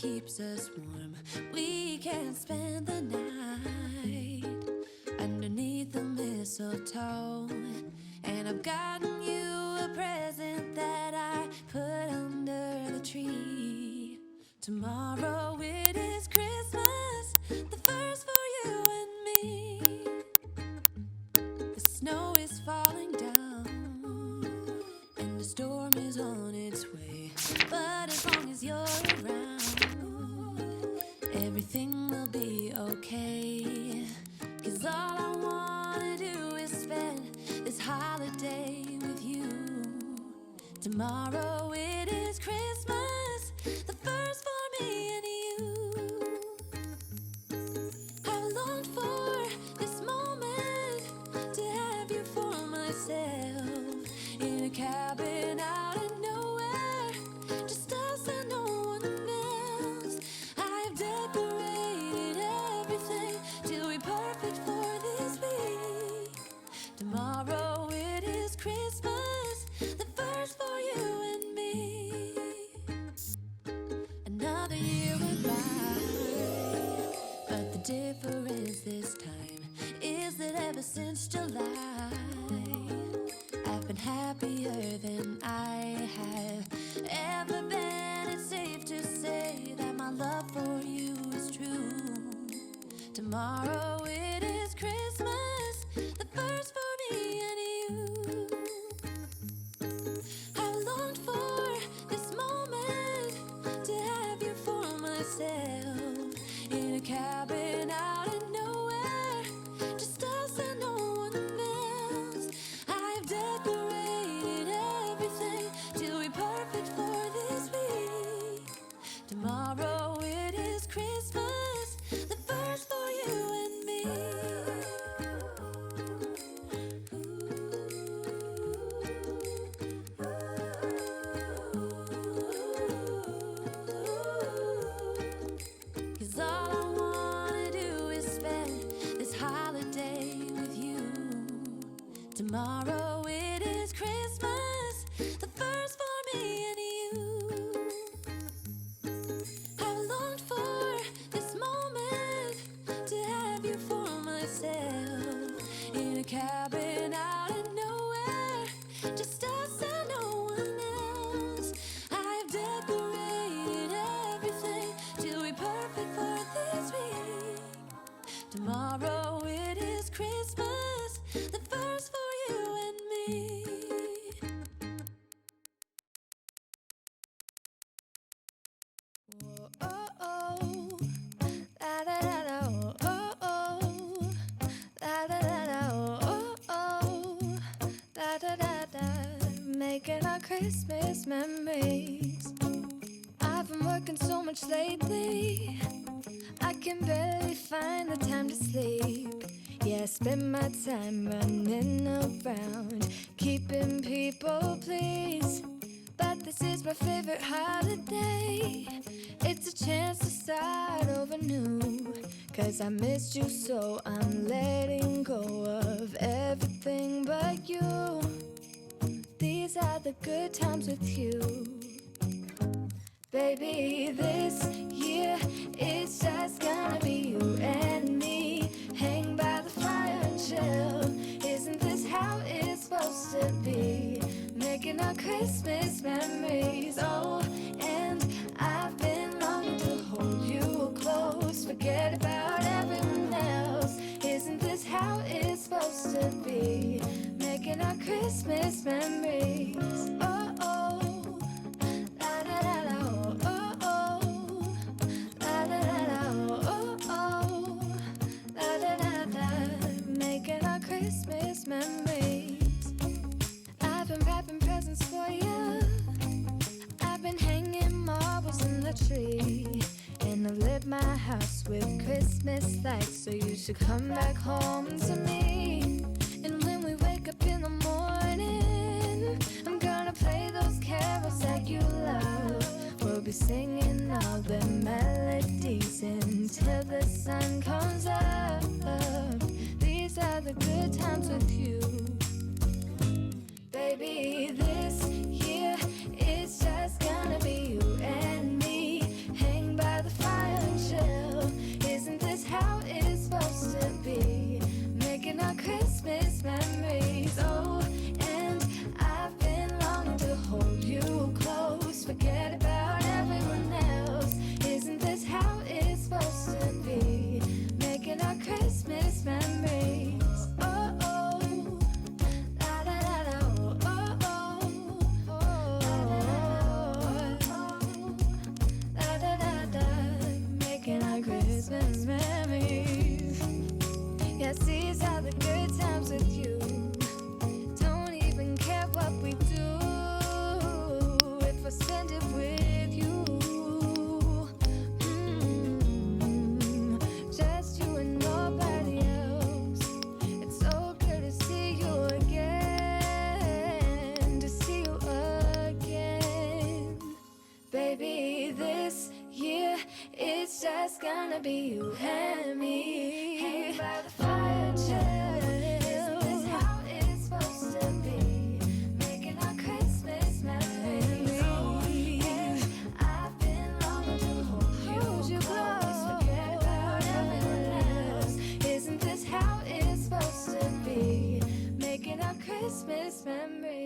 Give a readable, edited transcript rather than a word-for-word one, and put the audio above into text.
keeps us warm. We can spend the night underneath the mistletoe. And I've gotten you a present that I put under the tree. Tomorrow it is Christmas, the first for you and me. The snow is falling down and the storm is on its way. But as long as you're around, everything will be okay. 'Cause all I wanna do is spend this holiday with you. Tomorrow it is Christmas, the first for me and you. I've longed for this moment to have you for myself, in a cabin out in nowhere, just us and no one else. I've decorated everything till we're perfect for this week. Tomorrow it is Christmas, the first for you and me. Another year went by, but the difference this time is that ever since July, I've been happier than I have ever been. It's safe to say that my love for you is true. Tomorrow it is Christmas, the first for me and you. I've longed for this moment to have you for myself, in a cabin out in nowhere, just us and no one else. I've decorated everything till we're perfect for this week. Tomorrow it is Christmas, the first for you and me. 'Cause all I wanna do is spend this holiday with you. Tomorrow it is Christmas, the first for me and you. I've longed for this moment to have you for myself, in a cabin out in nowhere, just us and no one else. I've decorated everything till we're perfect for this week. Tomorrow it is Christmas, the first for you and me. Oh, oh, la da da da, oh, oh, la da da da, oh, oh, la da da da, making our Christmas memories. I've been working so much lately, I can barely find the time to sleep. Yeah, I spend my time running around, keeping people pleased. But this is my favorite holiday. It's a chance to start over new. 'Cause I missed you, so I'm letting go of everything but you. These are the good times with you. Baby, this year it's just gonna be you and me. Hang by the fire and chill. Isn't this how it's supposed to be? Making our Christmas memories. Oh, and I've been longing to hold you close. Forget about everyone else. Isn't this how it's supposed to be? Making our Christmas memories. Oh, oh, la da da da, oh, oh, la da da da, oh, oh, la da da da, making our Christmas memories. I've been wrapping presents for you. I've been hanging marbles in the tree, and I've lit my house with Christmas lights. So you should come back home to me. And when we wake up in the morning, I'm gonna play those carols that you love. We'll be singing all the melodies until the sun comes up. These are the good times with you. Baby, this year it's just gonna be you and me. Hang by gonna be you and me. Hanging by the fire chill. Isn't this how it's supposed to be? Making our Christmas memories. Oh, yeah. I've been longing to hold you close. Forget about everyone else. Isn't this how it's supposed to be? Making our Christmas memories.